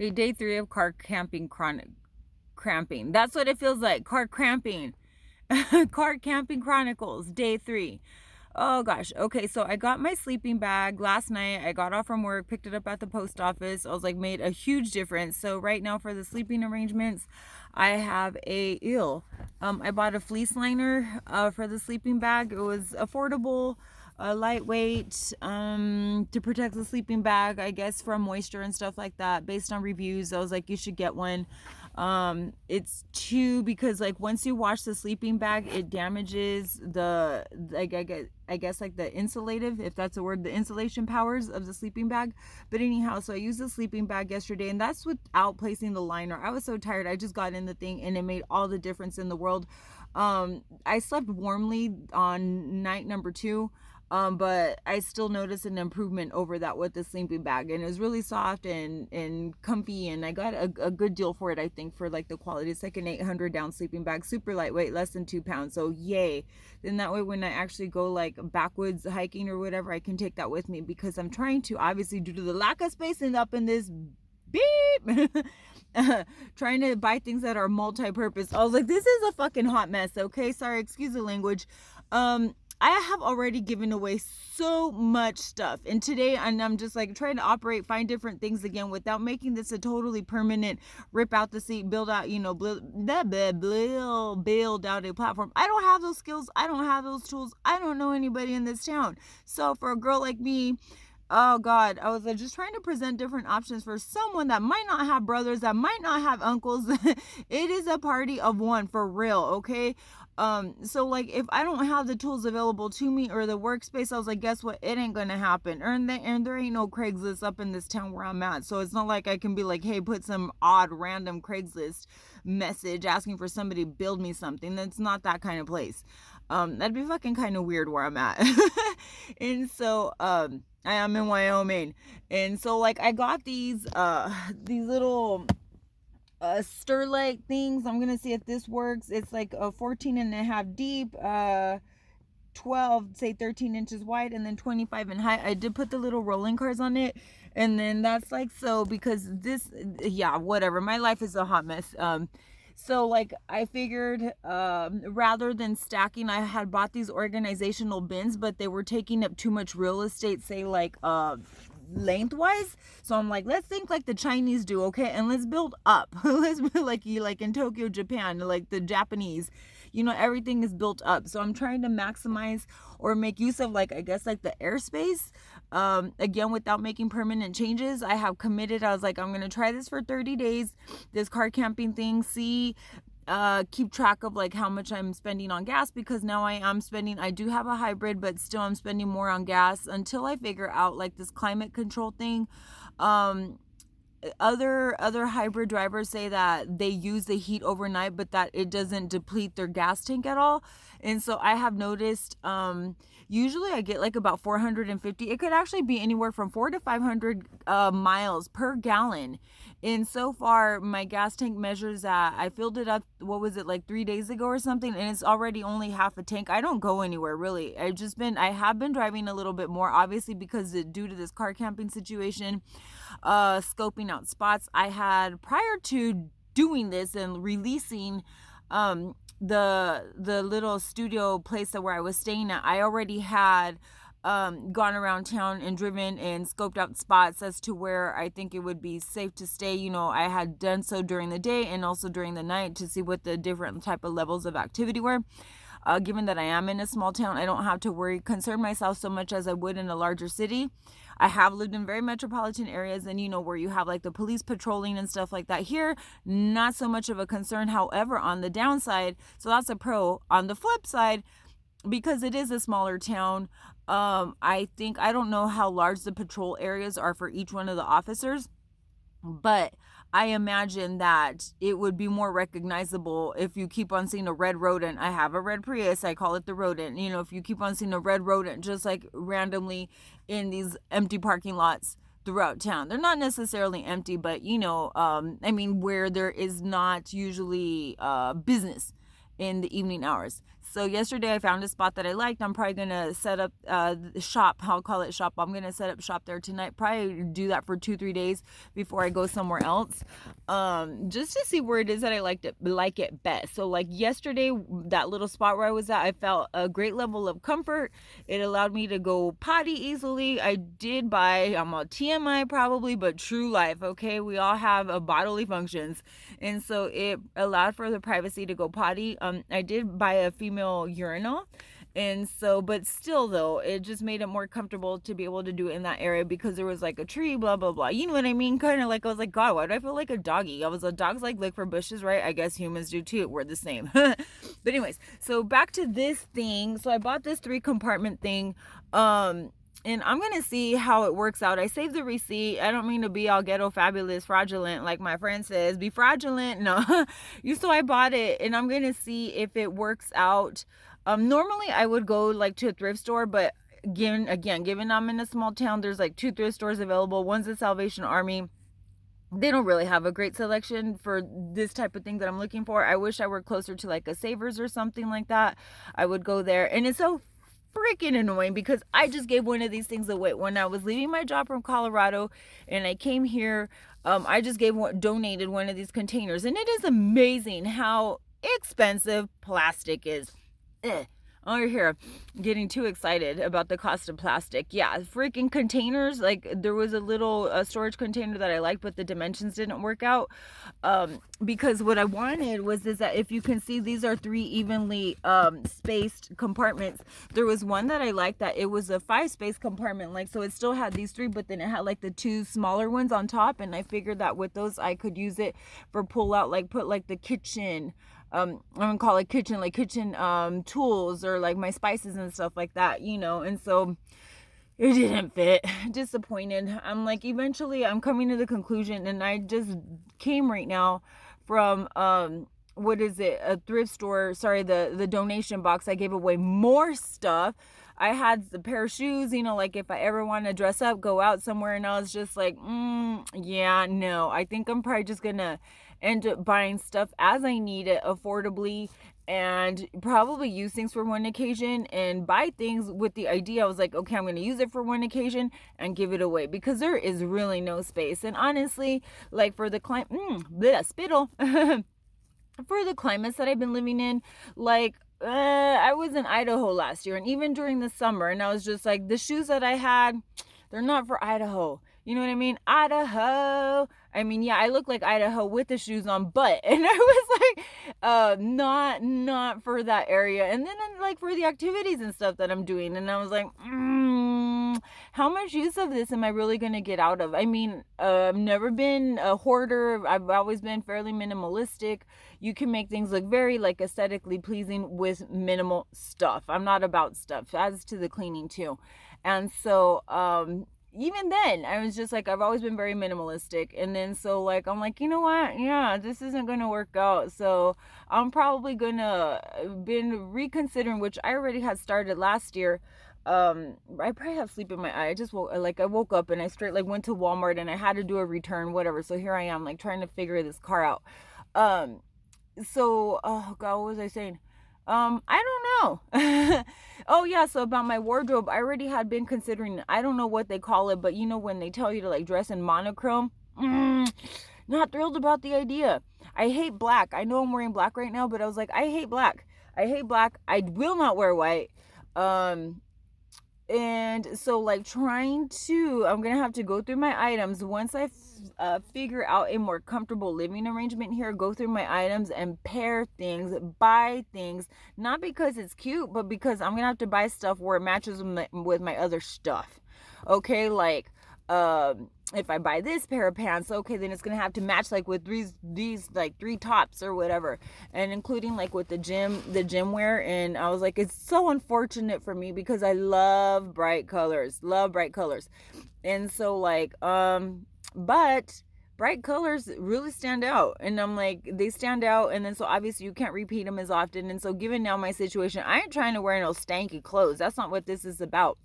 Okay, day 3 of car camping cramping. That's what it feels like. Car cramping. Car camping chronicles, day 3. Oh gosh. Okay, so I got my sleeping bag last night. I got off from work, picked it up at the post office. I was like, made a huge difference. So right now for the sleeping arrangements, I have I bought a fleece liner for the sleeping bag. It was affordable, lightweight, to protect the sleeping bag, I guess, from moisture and stuff like that. Based on reviews, I was like, you should get one. It's too, because like once you wash the sleeping bag, it damages the, like, I guess like the insulative, if that's a word, the insulation powers of the sleeping bag. But anyhow, so I used the sleeping bag yesterday, and that's without placing the liner. I was so tired. I just got in the thing and it made all the difference in the world. I slept warmly on night number 2. But I still noticed an improvement over that with the sleeping bag, and it was really soft and comfy, and I got a good deal for it, I think, for like the quality. It's like an 800 down sleeping bag, super lightweight, less than 2 pounds, so yay. Then that way when I actually go like backwoods hiking or whatever, I can take that with me, because I'm trying to, obviously due to the lack of space and up in this beep trying to buy things that are multi-purpose. I was like, this is a fucking hot mess. Okay, sorry, excuse the language. I have already given away so much stuff, and today I'm just like trying to find different things again without making this a totally permanent rip out the seat, build out, build out a platform. I don't have those skills. I don't have those tools. I don't know anybody in this town. So for a girl like me, oh God, I was just trying to present different options for someone that might not have brothers, that might not have uncles. It is a party of one, for real, okay? So like if I don't have the tools available to me or the workspace, I was like, guess what? It ain't gonna happen. And there ain't no Craigslist up in this town where I'm at. So it's not like I can be like, hey, put some odd random Craigslist message asking for somebody to build me something. That's not that kind of place. That'd be fucking kind of weird where I'm at. And so I am in Wyoming. And so like I got these little Sterlite things. I'm gonna see if this works. It's like a 14 and a half deep, 12, say 13 inches wide, and then 25 in height. I did put the little rolling cars on it, and then that's like, so because this, yeah, whatever, my life is a hot mess. So like I figured, rather than stacking, I had bought these organizational bins, but they were taking up too much real estate, say like lengthwise. So I'm like, let's think like the Chinese do, okay, and let's build up. Let's build like in Tokyo, Japan, like the Japanese, everything is built up. So I'm trying to maximize or make use of, like, I guess like the airspace, again, without making permanent changes. I have committed. I was like, I'm gonna try this for 30 days, this car camping thing, see, keep track of like how much I'm spending on gas, because now I do have a hybrid, but still I'm spending more on gas until I figure out like this climate control thing. Other hybrid drivers say that they use the heat overnight, but that it doesn't deplete their gas tank at all. And so I have noticed, usually I get like about 450. It could actually be anywhere from 400 to 500 miles per gallon. And so far, my gas tank measures that I filled it up, what was it, like 3 days ago or something, and it's already only half a tank. I don't go anywhere, really. I have been driving a little bit more, obviously, because due to this car camping situation, scoping out spots. I had, prior to doing this and releasing the little studio place where I was staying at, I already had gone around town and driven and scoped out spots as to where I think it would be safe to stay. I had done so during the day and also during the night to see what the different type of levels of activity were. Given that I am in a small town, I don't have to concern myself so much as I would in a larger city. I have lived in very metropolitan areas, and where you have like the police patrolling and stuff like that. Here, not so much of a concern. However, on the downside, so that's a pro. On the flip side, because it is a smaller town, I don't know how large the patrol areas are for each one of the officers, but I imagine that it would be more recognizable if you keep on seeing a red rodent. I have a red Prius. I call it the rodent. If you keep on seeing a red rodent just like randomly in these empty parking lots throughout town. They're not necessarily empty, but where there is not usually business in the evening hours. So yesterday I found a spot that I liked. I'm probably gonna set up shop. I'll call it shop. I'm gonna set up shop there tonight. Probably do that for 2-3 days before I go somewhere else, just to see where it is that I like it best. So like yesterday, that little spot where I was at, I felt a great level of comfort. It allowed me to go potty easily. I did buy, I'm a TMI probably, but true life. Okay, we all have bodily functions, and so it allowed for the privacy to go potty. I did buy a female urinal, and so, but still though, it just made it more comfortable to be able to do it in that area because there was like a tree, blah blah blah, you know what I mean? Kind of like, I was like, God, why do I feel like a doggy? Dogs like lick for bushes, right? I guess humans do too. We're the same. But anyways, so back to this thing. So I bought this 3-compartment thing, and I'm going to see how it works out. I saved the receipt. I don't mean to be all ghetto fabulous fraudulent like my friend says. Be fraudulent. No. So I bought it, and I'm going to see if it works out. Normally I would go like to a thrift store, but given I'm in a small town, there's like 2 thrift stores available. One's the Salvation Army. They don't really have a great selection for this type of thing that I'm looking for. I wish I were closer to like a Savers or something like that. I would go there. And it's so freaking annoying because I just gave one of these things away when I was leaving my job from Colorado and I came here. I just donated one of these containers, and it is amazing how expensive plastic is. Over here getting too excited about the cost of plastic. Yeah, freaking containers. Like, there was a little storage container that I liked, but the dimensions didn't work out, because what I wanted was that if you can see, these are 3 evenly spaced compartments. There was one that I liked that it was a 5-space compartment, like, so it still had these 3, but then it had like the 2 smaller ones on top, and I figured that with those I could use it for pull out, like put like the kitchen, I'm gonna call it kitchen tools, or like my spices and stuff like that, you know. And so it didn't fit. Disappointed. I'm like, eventually I'm coming to the conclusion, and I just came right now from what is it, a thrift store, sorry, the donation box. I gave away more stuff. I had the pair of shoes, you know, like if I ever want to dress up, go out somewhere, and I was just like, yeah, no, I think I'm probably just gonna end up buying stuff as I need it affordably, and probably use things for one occasion and buy things with the idea. I was like, okay, I'm going to use it for one occasion and give it away, because there is really no space. And honestly, like for the spittle, for the climates that I've been living in, like, I was in Idaho last year, and even during the summer, and I was just like, the shoes that I had, they're not for Idaho. You know what I mean? Idaho. I mean, yeah, I look like Idaho with the shoes on, but, and I was like, not for that area. And then like for the activities and stuff that I'm doing, and I was like, how much use of this am I really going to get out of? I mean, I've never been a hoarder. I've always been fairly minimalistic. You can make things look very like aesthetically pleasing with minimal stuff. I'm not about stuff, as to the cleaning too. And so, even then, I was just like, I've always been very minimalistic. And then so like, I'm like, you know what? Yeah, this isn't going to work out. So I'm probably going to been reconsidering, which I already had started last year. I probably have sleep in my eye. I woke up and I straight like went to Walmart, and I had to do a return, whatever. So here I am, like trying to figure this car out. So, oh God, what was I saying? I don't know. Oh yeah, so about my wardrobe, I already had been considering, I don't know what they call it, but you know when they tell you to like dress in monochrome? Not thrilled about the idea. I hate black. I know I'm wearing black right now, but I was like, I hate black. I will not wear white. And so like I'm gonna have to go through my items once I figure out a more comfortable living arrangement here. Go through my items and pair things, buy things, not because it's cute, but because I'm gonna have to buy stuff where it matches with my other stuff. Okay, like if I buy this pair of pants, okay, then it's gonna have to match like with these like 3 tops or whatever, and including like with the gym wear. And I was like, it's so unfortunate for me because I love bright colors, and so like but bright colors really stand out, and I'm like, they stand out, and then so obviously you can't repeat them as often. And so given now my situation, I ain't trying to wear no stanky clothes. That's not what this is about.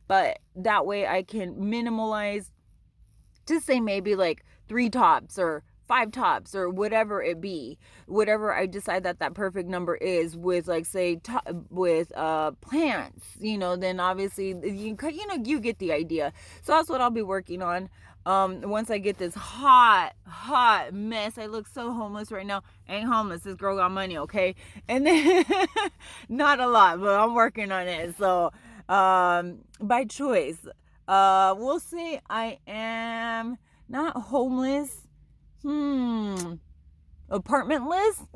But that way I can minimalize to say maybe like 3 tops or 5 tops or whatever it be, whatever I decide that perfect number is, with like say with plants, then obviously you get the idea. So that's what I'll be working on. Once I get this hot mess. I look so homeless right now. I ain't homeless, this girl got money, okay? And then not a lot, but I'm working on it. So by choice, we'll say I am not homeless, apartmentless.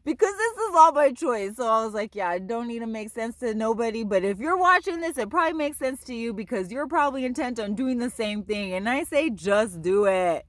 Because this is all by choice. So I was like, yeah, I don't need to make sense to nobody, but if you're watching this, it probably makes sense to you because you're probably intent on doing the same thing. And I say just do it.